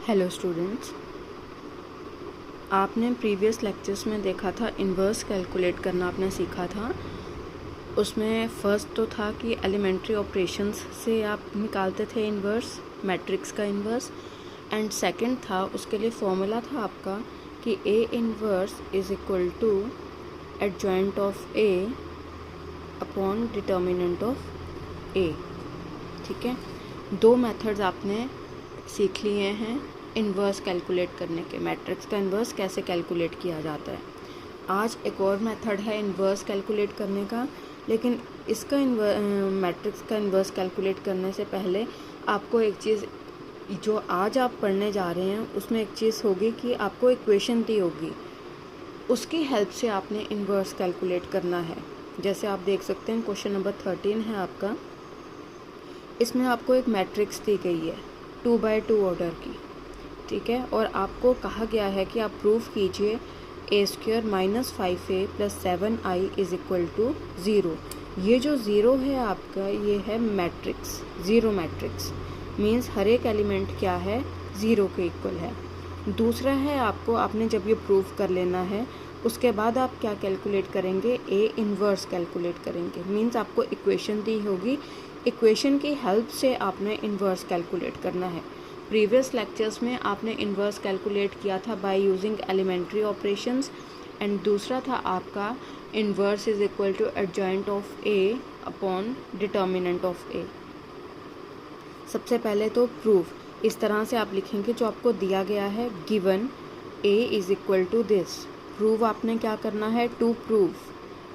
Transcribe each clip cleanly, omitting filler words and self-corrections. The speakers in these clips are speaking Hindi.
हेलो स्टूडेंट्स, आपने प्रीवियस लेक्चर्स में देखा था इन्वर्स कैलकुलेट करना आपने सीखा था। उसमें फर्स्ट तो था कि एलिमेंट्री ऑपरेशंस से आप निकालते थे इन्वर्स, मैट्रिक्स का इन्वर्स। एंड सेकंड था, उसके लिए फॉर्मूला था आपका कि A inverse is equal to adjoint of A upon determinant of A. ठीक है, दो मेथड्स आपने सीख लिए हैं इन्वर्स कैलकुलेट करने के। मैट्रिक्स का इन्वर्स कैसे कैलकुलेट किया जाता है। आज एक और मेथड है इन्वर्स कैलकुलेट करने का, लेकिन इसका मैट्रिक्स का इन्वर्स कैलकुलेट करने से पहले आपको एक चीज़ जो आज आप पढ़ने जा रहे हैं उसमें एक चीज़ होगी कि आपको इक्वेशन दी होगी, उसकी हेल्प से आपने इन्वर्स कैलकुलेट करना है। जैसे आप देख सकते हैं क्वेश्चन नंबर 13 है आपका। इसमें आपको एक मैट्रिक्स दी गई है 2x2 ऑर्डर की, ठीक है, और आपको कहा गया है कि आप प्रूफ कीजिए a² - 5a + 7i is equal to 0। ये जो 0 है आपका, ये है मैट्रिक्स, ज़ीरो मैट्रिक्स मीन्स हर एक एलिमेंट क्या है, 0 के इक्वल है। दूसरा है आपने जब ये प्रूफ कर लेना है, उसके बाद आप क्या कैलकुलेट करेंगे, ए इन्वर्स कैलकुलेट करेंगे। मीन्स आपको इक्वेशन दी होगी, इक्वेशन की हेल्प से आपने इन्वर्स कैलकुलेट करना है। प्रीवियस लेक्चर्स में आपने इन्वर्स कैलकुलेट किया था by using elementary operations. And दूसरा था आपका inverse is equal to adjoint of A upon determinant of A. सबसे पहले तो प्रूफ इस तरह से आप लिखेंगे जो आपको दिया गया है, given A is equal to this. Prove आपने क्या करना है, to proof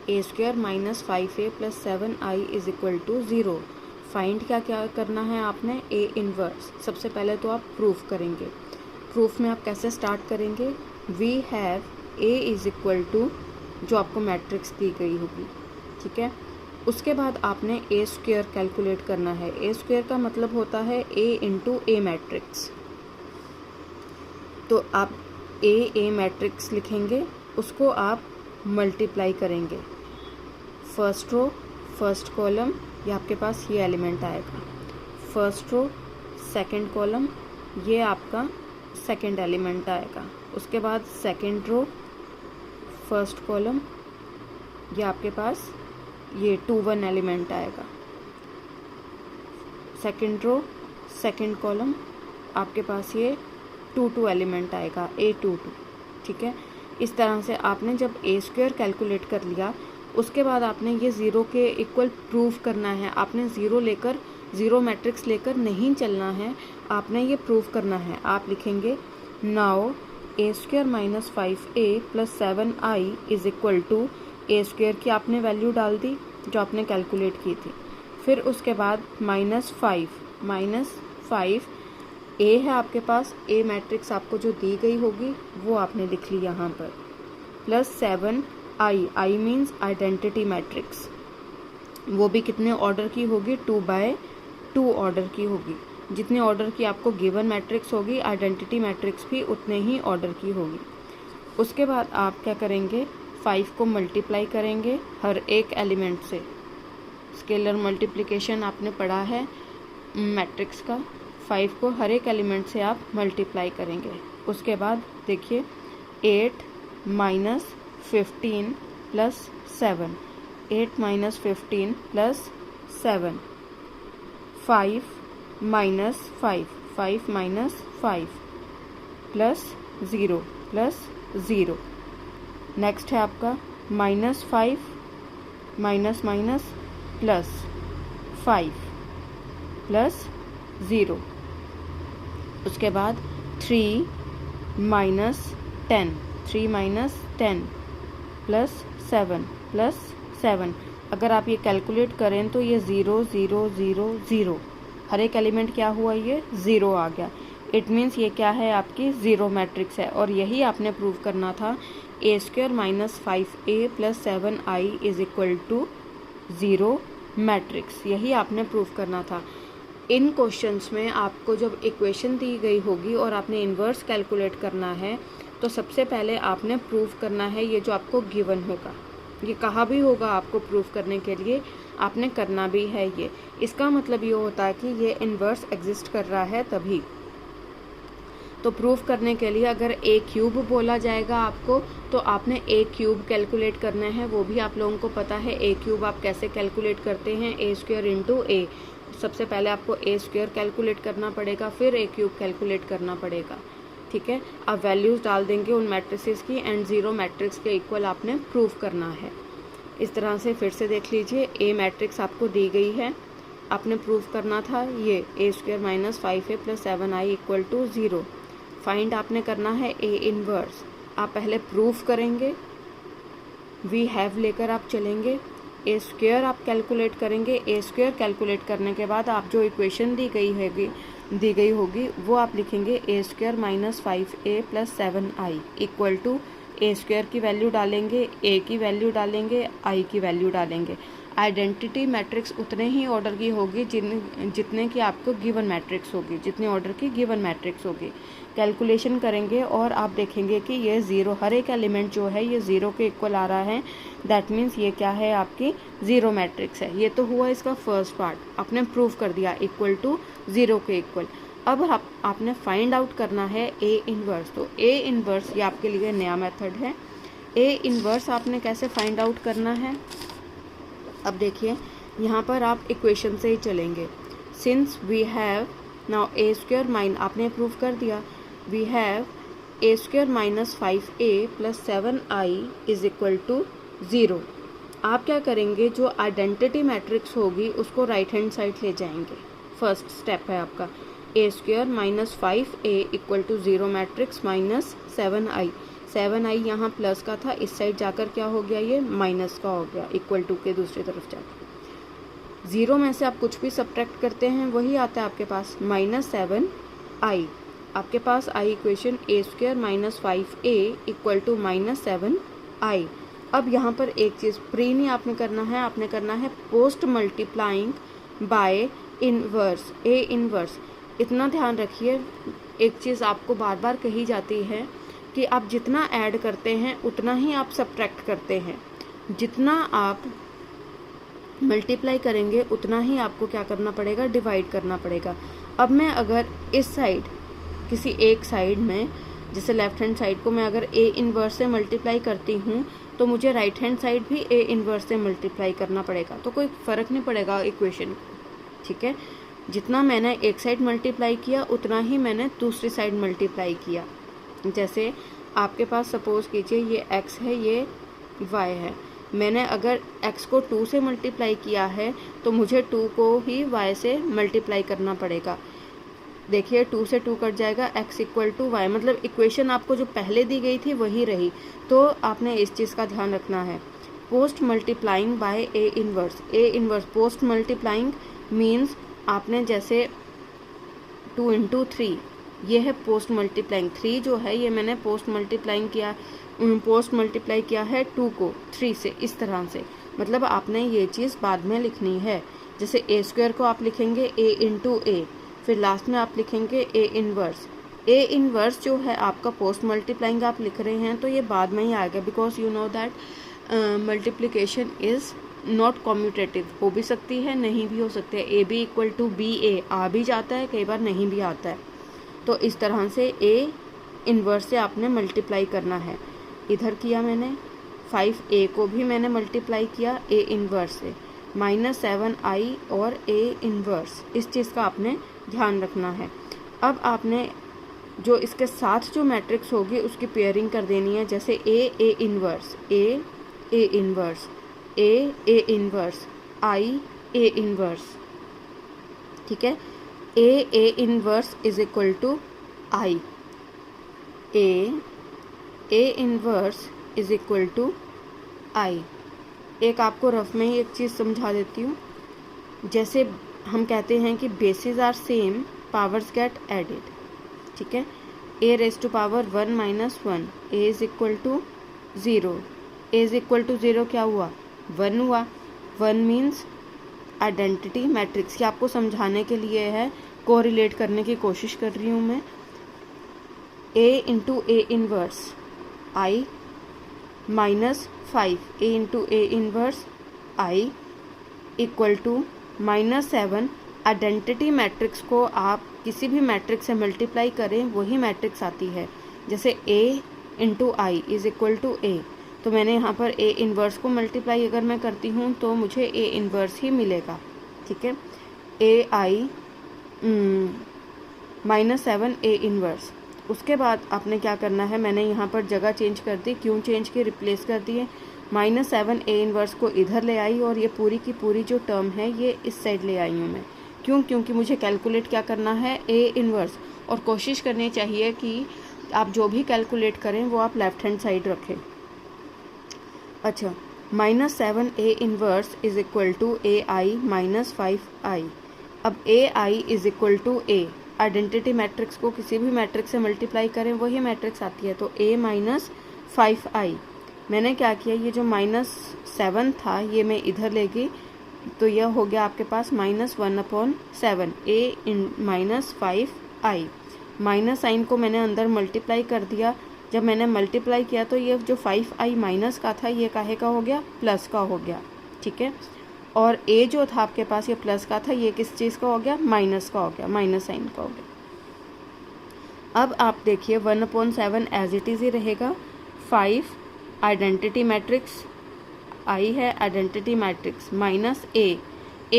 a² - 5a + 7i is equal to 0। Find क्या करना है आपने, ए इन्वर्स। सबसे पहले तो आप प्रूफ करेंगे। प्रूफ में आप कैसे स्टार्ट करेंगे, we have A is equal to जो आपको मैट्रिक्स दी गई होगी, ठीक है। उसके बाद आपने a² कैलकुलेट करना है। a² का मतलब होता है a इंटू ए मैट्रिक्स। तो आप ए मैट्रिक्स लिखेंगे, उसको आप मल्टीप्लाई करेंगे। फर्स्ट रो फर्स्ट कॉलम, ये आपके पास ये एलिमेंट आएगा। फर्स्ट रो सेकंड कॉलम, ये आपका सेकंड एलिमेंट आएगा। उसके बाद सेकंड रो फर्स्ट कॉलम, ये आपके पास ये 2 1 एलिमेंट आएगा। सेकंड रो सेकंड कॉलम, आपके पास ये 2 2 एलिमेंट आएगा, A2 2, ठीक है। इस तरह से आपने जब a² कैलकुलेट कर लिया, उसके बाद आपने ये 0 के इक्वल प्रूफ करना है। आपने ज़ीरो मैट्रिक्स लेकर नहीं चलना है, आपने ये प्रूफ करना है। आप लिखेंगे now a² - 5a + 7i is equal to a² की आपने वैल्यू डाल दी जो आपने कैलकुलेट की थी। फिर उसके बाद -5 ए है आपके पास, ए मैट्रिक्स आपको जो दी गई होगी वो आपने लिख ली यहाँ पर, plus 7i means identity matrix. वो भी कितने ऑर्डर की होगी, 2x2 ऑर्डर की होगी। जितने ऑर्डर की आपको गिवन मैट्रिक्स होगी, आइडेंटिटी मैट्रिक्स भी उतने ही ऑर्डर की होगी। उसके बाद आप क्या करेंगे, 5 को मल्टीप्लाई करेंगे हर एक एलिमेंट से। स्केलर मल्टीप्लिकेशन आपने पढ़ा है मैट्रिक्स का। 5 को हर एक एलिमेंट से आप मल्टीप्लाई करेंगे। उसके बाद देखिए 8 - 15 + 7, 8 - 15 + 7, 5 - 5 + 0 + 0। नेक्स्ट है आपका -5 प्लस 5 + 0। उसके बाद 3 - 10 + 7 अगर आप ये कैलकुलेट करें तो ये 0 0 0 0, हर एक एलिमेंट क्या हुआ, ये 0 आ गया। इट मीन्स ये क्या है, आपकी ज़ीरो मैट्रिक्स है। और यही आपने प्रूव करना था, a² - 5a + 7i is equal to 0 matrix. यही आपने प्रूव करना था। इन क्वेश्चंस में आपको जब इक्वेशन दी गई होगी और आपने इन्वर्स कैलकुलेट करना है, तो सबसे पहले आपने प्रूफ करना है ये जो आपको गिवन होगा। ये कहा भी होगा आपको प्रूफ करने के लिए, आपने करना भी है ये। इसका मतलब ये होता है कि ये इन्वर्स एग्जिस्ट कर रहा है तभी। तो प्रूफ करने के लिए अगर ए क्यूब बोला जाएगा आपको, तो आपने ए क्यूब कैलकुलेट करना है। वो भी आप लोगों को पता है ए क्यूब आप कैसे कैलकुलेट करते हैं, ए स्क्वायर इंटू ए। सबसे पहले आपको ए स्क्वायर कैलकुलेट करना पड़ेगा, फिर ए क्यूब कैलकुलेट करना पड़ेगा। ठीक है, आप वैल्यूज़ डाल देंगे उन मैट्रिसेस की एंड ज़ीरो मैट्रिक्स के इक्वल आपने प्रूफ करना है। इस तरह से फिर से देख लीजिए, ए मैट्रिक्स आपको दी गई है, आपने प्रूफ करना था ये A square minus 5a plus 7i equal to 0। Find आपने करना है ए इनवर्स। आप पहले प्रूफ करेंगे, वी हैव लेकर आप चलेंगे, ए स्क्वायर आप कैलकुलेट करेंगे। ए स्क्वायर कैलकुलेट करने के बाद आप जो इक्वेशन दी गई होगी वो आप लिखेंगे A square minus 5a plus 7i equal to A square की वैल्यू डालेंगे, ए की वैल्यू डालेंगे, आई की वैल्यू डालेंगे। आइडेंटिटी मैट्रिक्स उतने ही ऑर्डर की होगी जितने की आपको गिवन मैट्रिक्स होगी, जितने ऑर्डर की गिवन मैट्रिक्स होगी। कैलकुलेशन करेंगे और आप देखेंगे कि ये ज़ीरो, हर एक एलिमेंट जो है ये ज़ीरो के इक्वल आ रहा है। दैट मीन्स ये क्या है, आपकी ज़ीरो मैट्रिक्स है। ये तो हुआ इसका फर्स्ट पार्ट, आपने प्रूफ कर दिया इक्वल टू ज़ीरो के इक्वल। अब आपने फाइंड आउट करना है ए इनवर्स। तो ए इनवर्स ये आपके लिए नया मेथड है। ए इनवर्स आपने कैसे फाइंड आउट करना है, अब देखिए यहाँ पर आप इक्वेशन से ही चलेंगे। Since we have now A square minus, आपने प्रूफ कर दिया, we have A square minus 5a plus 7i is equal to 0। आप क्या करेंगे, जो आइडेंटिटी मैट्रिक्स होगी उसको राइट हैंड साइड ले जाएंगे। फर्स्ट स्टेप है आपका, A square minus 5a equal to 0 matrix minus 7i। 7i यहाँ प्लस का था, इस साइड जाकर क्या हो गया, ये माइनस का हो गया, इक्वल टू के दूसरी तरफ जाकर। 0 में से आप कुछ भी सब्ट्रैक्ट करते हैं वही आता है आपके पास, माइनस 7i। आपके पास आई equation A square minus 5a equal to minus 7i। अब यहाँ पर एक चीज़ प्री नहीं आपने करना है, आपने करना है post multiplying bye inverse, A inverse. इतना ध्यान रखिए, एक चीज़ आपको बार बार कही जाती है कि आप जितना ऐड करते हैं उतना ही आप सब्ट्रैक्ट करते हैं, जितना आप मल्टीप्लाई करेंगे उतना ही आपको क्या करना पड़ेगा, डिवाइड करना पड़ेगा। अब मैं अगर इस साइड किसी एक साइड में, जैसे लेफ्ट हैंड साइड को मैं अगर ए इनवर्स से मल्टीप्लाई करती हूँ तो मुझे राइट हैंड साइड भी ए इनवर्स से मल्टीप्लाई करना पड़ेगा, तो कोई फ़र्क नहीं पड़ेगा इक्वेशन को। ठीक है, जितना मैंने एक साइड मल्टीप्लाई किया उतना ही मैंने दूसरी साइड मल्टीप्लाई किया। जैसे आपके पास सपोज़ कीजिए ये x है, ये y है। मैंने अगर x को 2 से मल्टीप्लाई किया है तो मुझे 2 को ही y से मल्टीप्लाई करना पड़ेगा। देखिए 2 से 2 कट जाएगा, x इक्वल टू वाई, मतलब इक्वेशन आपको जो पहले दी गई थी वही रही। तो आपने इस चीज़ का ध्यान रखना है, post multiplying by A inverse. A inverse post multiplying means आपने जैसे 2 इंटू 3, ये है पोस्ट मल्टीप्लाइंग। 3 जो है ये मैंने पोस्ट मल्टीप्लाई किया है 2 को 3 से, इस तरह से। मतलब आपने ये चीज़ बाद में लिखनी है। जैसे ए स्क्वायर को आप लिखेंगे ए इंटू ए, फिर लास्ट में आप लिखेंगे ए इनवर्स। ए इनवर्स जो है आपका पोस्ट मल्टीप्लाइंग आप लिख रहे हैं तो ये बाद में ही आएगा, because you know that multiplication is not commutative. हो भी सकती है, नहीं भी हो सकती है। A B equal to B A आ भी जाता है, कई बार नहीं भी आता है। तो इस तरह से ए इनवर्स से आपने मल्टीप्लाई करना है। इधर किया मैंने 5a को भी मैंने मल्टीप्लाई किया ए इनवर्स से, माइनस 7i और ए इनवर्स। इस चीज़ का आपने ध्यान रखना है। अब आपने जो इसके साथ जो मैट्रिक्स होगी उसकी पेयरिंग कर देनी है। जैसे A inverse, A inverse, A inverse, I A inverse. ठीक है, A inverse is equal to I, A inverse is equal to I. एक आपको रफ में ही एक चीज़ समझा देती हूँ। जैसे हम कहते हैं कि basis are same, powers get added. ठीक है, A raise to power 1 minus 1, A is equal to 0। A is equal to 0 क्या हुआ, 1 हुआ। 1 मीन्स आइडेंटिटी मैट्रिक्स की आपको समझाने के लिए है, कोरिलेट करने की कोशिश कर रही हूँ मैं। A into A inverse I minus 5, A into A inverse I equal to -7। Identity matrix को आप किसी भी मैट्रिक्स से मल्टीप्लाई करें वही मैट्रिक्स आती है। जैसे A into I is equal to A, तो मैंने यहाँ पर A इन्वर्स को मल्टीप्लाई अगर मैं करती हूँ तो मुझे A इन्वर्स ही मिलेगा। ठीक है, AI -7 A इन्वर्स। उसके बाद आपने क्या करना है, मैंने यहाँ पर जगह चेंज कर दी। क्यों चेंज की, रिप्लेस कर दिए। -7 A इन्वर्स को इधर ले आई और ये पूरी की पूरी जो टर्म है ये इस साइड ले आई हूँ मैं। क्यों? क्योंकि मुझे कैलकुलेट क्या करना है, A इन्वर्स। और कोशिश करनी चाहिए कि आप जो भी कैलकुलेट करें वो आप लेफ्ट हैंड साइड रखें। अच्छा, -7 A inverse is equal to AI -5I। अब AI is equal to A, identity matrix को किसी भी मैट्रिक्स से मल्टीप्लाई करें वही मैट्रिक्स आती है, तो A -5I। मैंने क्या किया, ये जो -7 था ये मैं इधर ले गई, तो यह हो गया आपके पास -1/7 A -5I। माइनस साइन को मैंने अंदर मल्टीप्लाई कर दिया। जब मैंने मल्टीप्लाई किया तो ये जो 5I माइनस का था ये काहे का हो गया, प्लस का हो गया। ठीक है, और A जो था आपके पास ये प्लस का था, ये किस चीज़ का हो गया, माइनस का हो गया, माइनस साइन का हो गया। अब आप देखिए 1/7 एज इट इज़ ही रहेगा। 5 आइडेंटिटी मैट्रिक्स I है, identity matrix minus A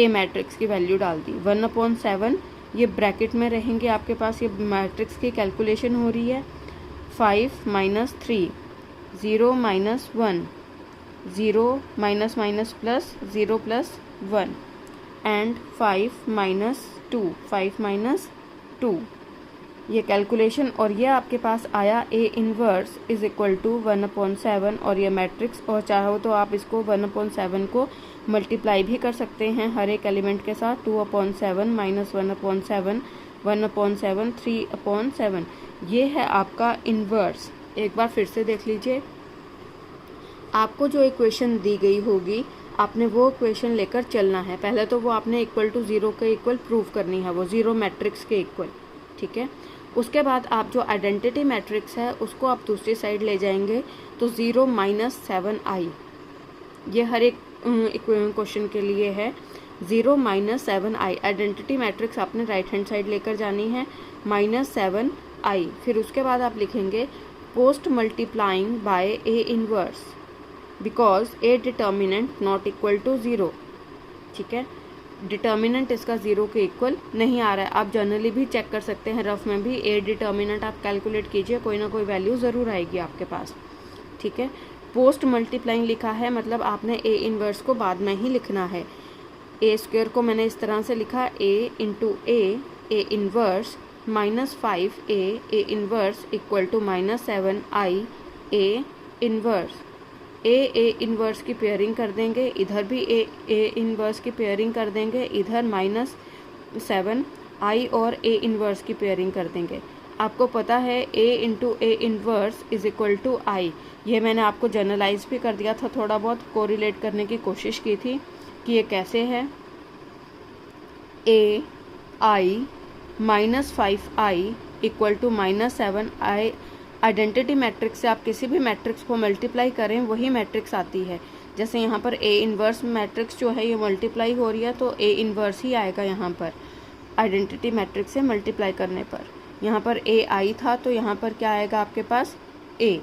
matrix की वैल्यू डाल दी। 1/7 ये ब्रैकेट में रहेंगे आपके पास, ये मैट्रिक्स की कैलकुलेशन हो रही है। 5 - 3, 0 - 1, 0 - प्लस 0 + 1 एंड 5 - 2, 5 - 2 ये कैलकुलेशन। और ये आपके पास आया A inverse is equal to 1/7 और ये मैट्रिक्स। और चाहो तो आप इसको 1/7 को मल्टीप्लाई भी कर सकते हैं हर एक एलिमेंट के साथ। 2/7 -1/7, 1/7, 3/7, ये है आपका इन्वर्स। एक बार फिर से देख लीजिए, आपको जो इक्वेशन दी गई होगी आपने वो इक्वेशन लेकर चलना है। पहले तो वो आपने इक्वल टू 0 के इक्वल प्रूव करनी है, वो 0 मैट्रिक्स के इक्वल। ठीक है, उसके बाद आप जो आइडेंटिटी मैट्रिक्स है उसको आप दूसरी साइड ले जाएंगे, तो 0 - 7I, ये हर एक क्वेश्चन के लिए है। 0 - 7I आइडेंटिटी मैट्रिक्स आपने राइट हैंड साइड लेकर जानी है, -7I। फिर उसके बाद आप लिखेंगे post multiplying by A inverse because A determinant not equal to 0। ठीक है, डिटर्मिनेंट इसका 0 के इक्वल नहीं आ रहा है। आप जनरली भी चेक कर सकते हैं, रफ में भी A डिटर्मिनेंट आप कैलकुलेट कीजिए, कोई ना कोई वैल्यू ज़रूर आएगी आपके पास। ठीक है, पोस्ट मल्टीप्लाइंग लिखा है मतलब आपने A इन्वर्स को बाद में ही लिखना है। A² को मैंने इस तरह से लिखा, A into A inverse -5A inverse equal to -7I A inverse. A inverse की पेयरिंग कर देंगे, इधर भी A इन्वर्स की पेयरिंग कर देंगे, इधर -7I और A इन्वर्स की पेयरिंग कर देंगे। आपको पता है A into A inverse is equal to I। ये मैंने आपको जनरलाइज भी कर दिया था, थोड़ा बहुत कोरिलेट करने की कोशिश की थी कि ये कैसे है। AI -5I equal to -7I। Identity matrix से आप किसी भी मैट्रिक्स को मल्टीप्लाई करें वही मैट्रिक्स आती है। जैसे यहाँ पर A इन्वर्स मैट्रिक्स जो है ये मल्टीप्लाई हो रही है, तो A इन्वर्स ही आएगा यहाँ पर आइडेंटिटी मैट्रिक्स से मल्टीप्लाई करने पर। यहाँ पर AI था तो यहाँ पर क्या आएगा आपके पास, A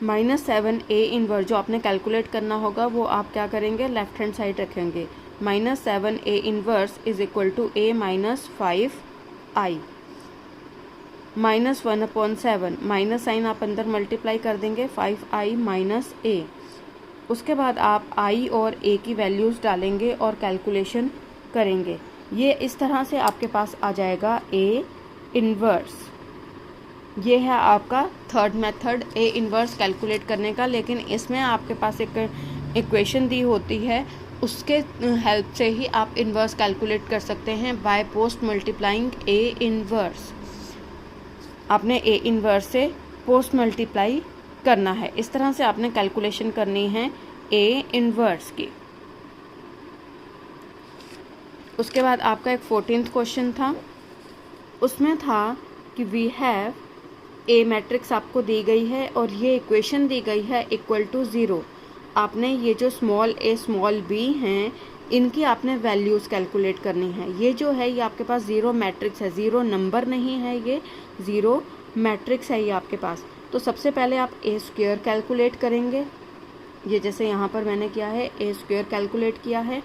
-7A इन्वर्स जो आपने कैलकुलेट करना होगा वो आप क्या करेंगे, लेफ्ट हैंड साइड रखेंगे। -7A inverse is equal to A -5I। -1/7 minus sign आप अंदर मल्टीप्लाई कर देंगे, 5I - A। उसके बाद आप I और A की वैल्यूज़ डालेंगे और कैलकुलेशन करेंगे। ये इस तरह से आपके पास आ जाएगा A इन्वर्स। ये है आपका third method A inverse calculate करने का। लेकिन इसमें आपके पास एक इक्वेशन दी होती है, उसके हेल्प से ही आप इन्वर्स कैलकुलेट कर सकते हैं by post multiplying A inverse. आपने A इन्वर्स से पोस्ट मल्टीप्लाई करना है, इस तरह से आपने कैलकुलेशन करनी है A इन्वर्स की। उसके बाद आपका एक 14th क्वेश्चन था, उसमें था कि वी हैव A मैट्रिक्स आपको दी गई है और ये इक्वेशन दी गई है इक्वल टू 0। आपने ये जो स्मॉल a स्मॉल b हैं इनकी आपने वैल्यूज़ कैलकुलेट करनी है। ये जो है ये आपके पास ज़ीरो मैट्रिक्स है, ज़ीरो नंबर नहीं है, ये ज़ीरो मैट्रिक्स है ये आपके पास। तो सबसे पहले आप ए स्क्वायर कैलकुलेट करेंगे, ये जैसे यहाँ पर मैंने किया है ए स्क्वायर कैलकुलेट किया है।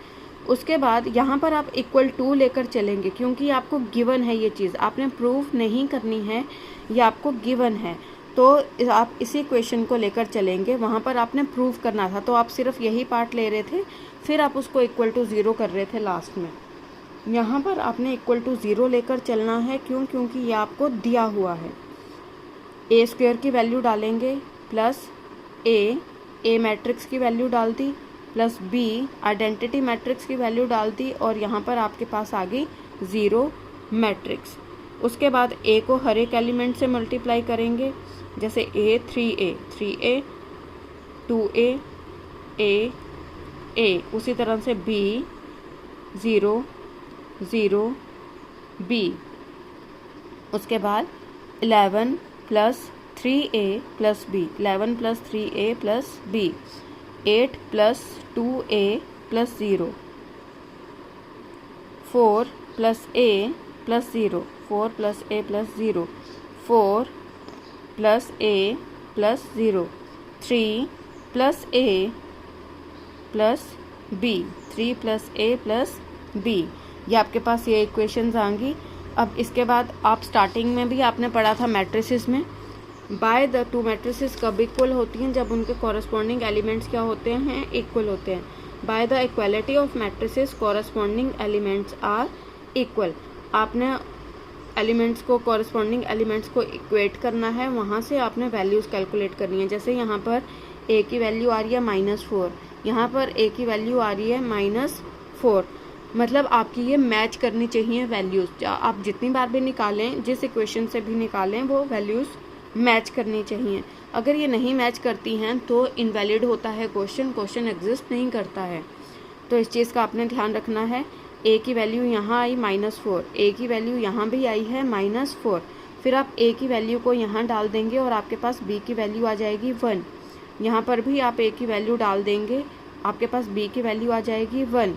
उसके बाद यहाँ पर आप इक्वल टू लेकर चलेंगे, क्योंकि आपको गिवन है ये चीज़, आपने प्रूफ नहीं करनी है, ये आपको गिवन है। तो आप इसी क्वेश्चन को लेकर चलेंगे, वहाँ पर आपने प्रूफ करना था, तो आप सिर्फ यही पार्ट ले रहे थे, फिर आप उसको इक्वल टू ज़ीरो कर रहे थे लास्ट में। यहाँ पर आपने इक्वल टू ज़ीरो लेकर चलना है, क्यों? क्योंकि ये आपको दिया हुआ है। ए स्क्वायर की वैल्यू डालेंगे प्लस ए मैट्रिक्स की वैल्यू डाल दी, प्लस बी आइडेंटिटी मैट्रिक्स की वैल्यू डाल दी, और यहाँ पर आपके पास आ गई ज़ीरो मैट्रिक्स। उसके बाद ए को हर एक एलिमेंट से मल्टीप्लाई करेंगे, जैसे ए 3a 2a ए, उसी तरह से बी 0 0 बी। उसके बाद 11 प्लस 3a प्लस बी, 11 प्लस 3a प्लस बी, 8 plus 2a plus 0, 4 plus a plus 0, 4 plus a plus 0, 4 plus a plus 0, 3 plus a plus b, 3 plus a plus b। ये आपके पास ये इक्वेशंस आएंगी। अब इसके बाद आप स्टार्टिंग में भी आपने पढ़ा था मैट्रिसेस में, बाय द टू मैट्रिसेस कब इक्वल होती हैं? जब उनके कॉरस्पॉन्डिंग एलिमेंट्स क्या होते हैं? इक्वल होते हैं। By the equality of matrices corresponding elements are equal. आपने एलिमेंट्स को, कॉरस्पॉन्डिंग एलिमेंट्स को इक्वेट करना है, वहाँ से आपने वैल्यूज़ कैलकुलेट करनी है। जैसे यहाँ पर a की वैल्यू आ रही है -4, यहाँ पर a की वैल्यू आ रही है -4, मतलब आपकी ये मैच करनी चाहिए वैल्यूज़। आप जितनी बार भी निकालें, जिस इक्वेशन से भी निकालें, वो वैल्यूज़ मैच करनी चाहिए। अगर ये नहीं मैच करती हैं तो इनवैलिड होता है क्वेश्चन एग्जिस्ट नहीं करता है। तो इस चीज़ का आपने ध्यान रखना है। a की वैल्यू यहाँ आई -4, a की वैल्यू यहाँ भी आई है -4, फिर आप a की वैल्यू को यहाँ डाल देंगे और आपके पास b की वैल्यू आ जाएगी 1। यहाँ पर भी आप a की वैल्यू डाल देंगे, आपके पास b की वैल्यू आ जाएगी 1।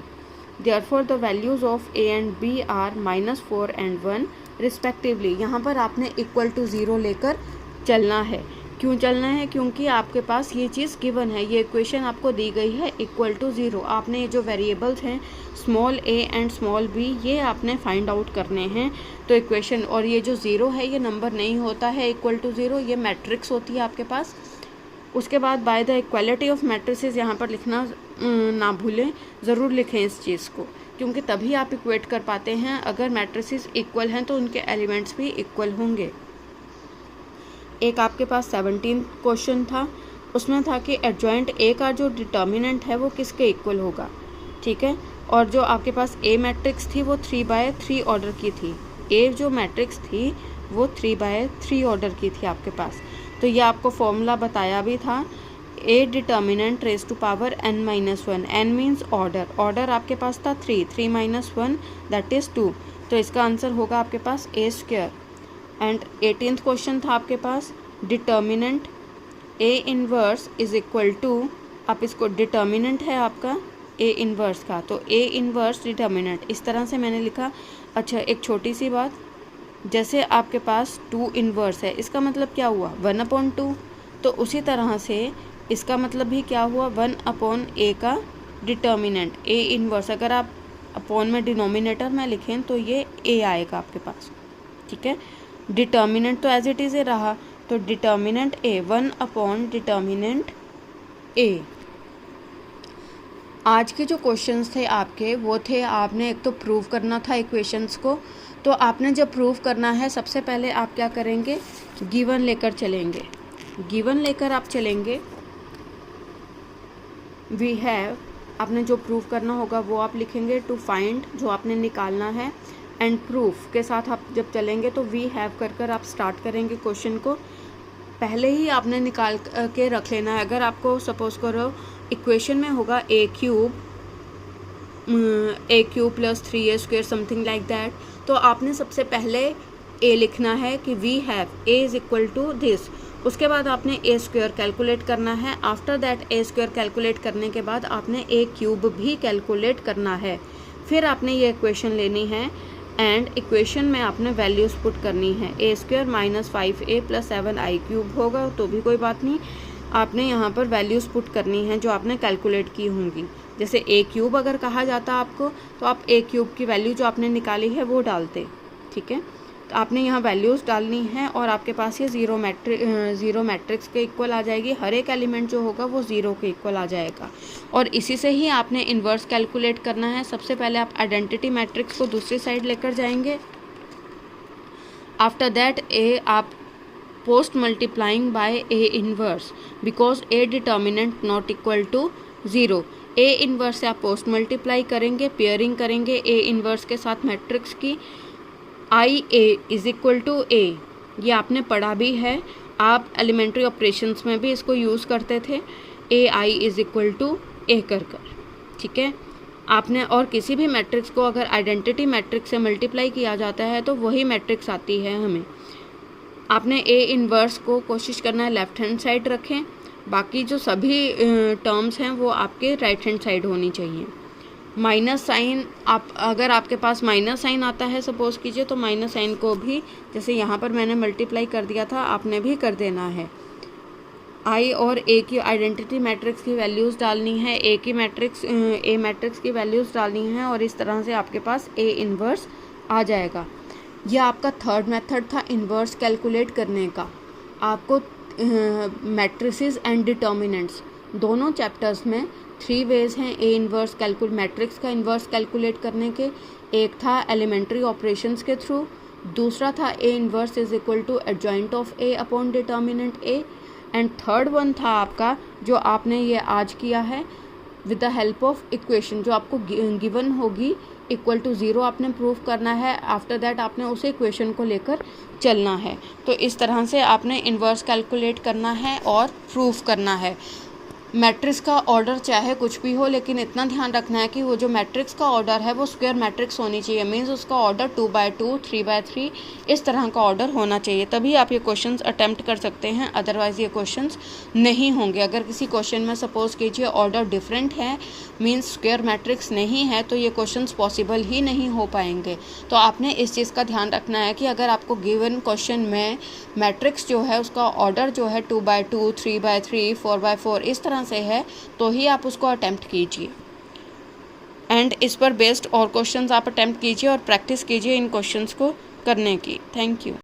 Therefore the values of a and b are -4 and 1 respectively। यहाँ पर आपने इक्वल टू ज़ीरो लेकर चलना है। क्यों चलना है? क्योंकि आपके पास ये चीज़ गिवन है, ये इक्वेशन आपको दी गई है इक्वल टू ज़ीरो। आपने ये जो वेरिएबल्स हैं small a and small b, ये आपने फाइंड आउट करने हैं। तो इक्वेशन, और ये जो ज़ीरो है ये नंबर नहीं होता है इक्वल टू ज़ीरो, ये मैट्रिक्स होती है आपके पास। उसके बाद bye the equality of matrices यहाँ पर लिखना ना भूलें, ज़रूर लिखें इस चीज़ को, क्योंकि तभी आप इक्वेट कर पाते हैं। अगर मैट्रिसेस इक्वल हैं तो उनके एलिमेंट्स भी इक्वल होंगे। एक आपके पास 17 क्वेश्चन था, उसमें था कि एडजॉइंट ए का जो डिटर्मिनेंट है वो किसके इक्वल होगा, ठीक है। और जो आपके पास ए मैट्रिक्स थी वो 3/3 ऑर्डर की थी। ए जो मैट्रिक्स थी वो 3/3 ऑर्डर की थी आपके पास। तो ये आपको फॉर्मूला बताया भी था, A determinant raise to power n-1, n means order, order आपके पास था 3 1 दैट इज़ 2। तो इसका आंसर होगा आपके पास A square. And 18th question था आपके पास determinant A inverse is equal to, आप इसको डिटर्मिनेंट है आपका ए इनवर्स का, तो ए इनवर्स डिटर्मिनेंट इस तरह से मैंने लिखा। अच्छा, एक छोटी सी बात, जैसे आपके पास 2 इनवर्स है, इसका मतलब क्या हुआ 1/2, तो उसी तरह से इसका मतलब भी क्या हुआ 1/a का डिटर्मिनेंट ए इनवर्स। अगर आप अपॉन में डिनोमिनेटर में लिखें तो ये a आएगा आपके पास, ठीक है। डिटर्मिनेंट तो एज इट इज़ रहा, तो डिटर्मिनेंट a 1/डिटर्मिनेंट a। आज के जो क्वेश्चंस थे आपके वो थे, आपने एक तो प्रूव करना था इक्वेशंस को। तो आपने जब प्रूव करना है सबसे पहले आप क्या करेंगे, गिवन लेकर चलेंगे। गिवन लेकर आप चलेंगे, वी हैव, आपने जो प्रूव करना होगा वो आप लिखेंगे, टू फाइंड जो आपने निकालना है, एंड प्रूफ के साथ आप जब चलेंगे तो वी हैव कर आप स्टार्ट करेंगे क्वेश्चन को। पहले ही आपने निकाल के रख लेना है। अगर आपको सपोज करो इक्वेशन में होगा a cube + 3a² something like that, तो आपने सबसे पहले ए लिखना है कि we have A is equal to this. उसके बाद आपने ए स्क्वायर कैलकुलेट करना है। After that A square calculate करने के बाद आपने ए क्यूब भी कैलकुलेट करना है। फिर आपने ये इक्वेशन लेनी है एंड इक्वेशन में आपने वैल्यूज़ पुट करनी है। A square minus 5a plus 7i cube होगा तो भी कोई बात नहीं, आपने यहाँ पर वैल्यूज़ पुट करनी है जो आपने कैलकुलेट की होंगी। जैसे ए क्यूब अगर कहा जाता आपको तो आप ए क्यूब की वैल्यू जो आपने निकाली है वो डालते, ठीक है। तो आपने यहाँ वैल्यूज़ डालनी है और आपके पास ये ज़ीरो मैट्रिक्स के इक्वल आ जाएगी। हर एक एलिमेंट जो होगा वो ज़ीरो के इक्वल आ जाएगा और इसी से ही आपने इन्वर्स कैलकुलेट करना है। सबसे पहले आप आइडेंटिटी मैट्रिक्स को दूसरी साइड लेकर जाएंगे। आफ्टर दैट ए आप post multiplying by A inverse because A determinant not equal to zero. A inverse से आप पोस्ट मल्टीप्लाई करेंगे, पेयरिंग करेंगे ए इन्वर्स के साथ मैट्रिक्स की। आई ए इज़ इक्वल टू ए, ये आपने पढ़ा भी है, आप एलिमेंट्री ऑपरेशंस में भी इसको यूज़ करते थे। ए आई इज़ इक्वल टू ए कर, ठीक है। आपने और किसी भी मैट्रिक्स को अगर आइडेंटिटी मैट्रिक्स से मल्टीप्लाई किया जाता है तो वही मैट्रिक्स आती है हमें। आपने ए इन्वर्स को कोशिश करना है लेफ़्ट हैंड साइड रखें, बाकी जो सभी टर्म्स हैं वो आपके राइट हैंड साइड होनी चाहिए। माइनस साइन, आप अगर आपके पास माइनस साइन आता है सपोज़ कीजिए तो माइनस साइन को भी जैसे यहाँ पर मैंने मल्टीप्लाई कर दिया था आपने भी कर देना है। आई और ए की आइडेंटिटी मैट्रिक्स की वैल्यूज़ डालनी है, ए मैट्रिक्स की वैल्यूज़ डालनी है और इस तरह से आपके पास ए इन्वर्स आ जाएगा। यह आपका थर्ड मेथड था इन्वर्स कैलकुलेट करने का। आपको मैट्रिसेस एंड डिटर्मिनेंट्स दोनों चैप्टर्स में 3 वेज हैं ए इन्वर्स मैट्रिक्स का इन्वर्स कैलकुलेट करने के। एक था एलिमेंट्री ऑपरेशंस के थ्रू, दूसरा था A inverse is equal to adjoint of A upon determinant A, and third one था आपका जो आपने ये आज किया है with the help of equation जो आपको गिवन होगी इक्वल टू ज़ीरो आपने प्रूव करना है। आफ्टर दैट आपने उसे इक्वेशन को लेकर चलना है। तो इस तरह से आपने इन्वर्स कैलकुलेट करना है और प्रूफ करना है। मैट्रिक्स का ऑर्डर चाहे कुछ भी हो लेकिन इतना ध्यान रखना है कि वो जो मैट्रिक्स का ऑर्डर है वो स्क्वायर मैट्रिक्स होनी चाहिए। मीन्स उसका ऑर्डर 2x2, 3x3 इस तरह का ऑर्डर होना चाहिए, तभी आप ये क्वेश्चंस अटेम्प्ट कर सकते हैं, अदरवाइज़ ये क्वेश्चंस नहीं होंगे। अगर किसी क्वेश्चन में सपोज कीजिए ऑर्डर डिफरेंट है, मीन्स स्क्वायर मैट्रिक्स नहीं है, तो ये क्वेश्चंस पॉसिबल ही नहीं हो पाएंगे। तो आपने इस चीज़ का ध्यान रखना है कि अगर आपको गिवन क्वेश्चन में मैट्रिक्स जो है उसका ऑर्डर जो है 2x2, 3x3, 4x4 इस तरह से है तो ही आप उसको अटेम्प्ट कीजिए। एंड इस पर बेस्ड और क्वेश्चंस आप अटेम्प्ट कीजिए और प्रैक्टिस कीजिए इन क्वेश्चंस को करने की। Thank you.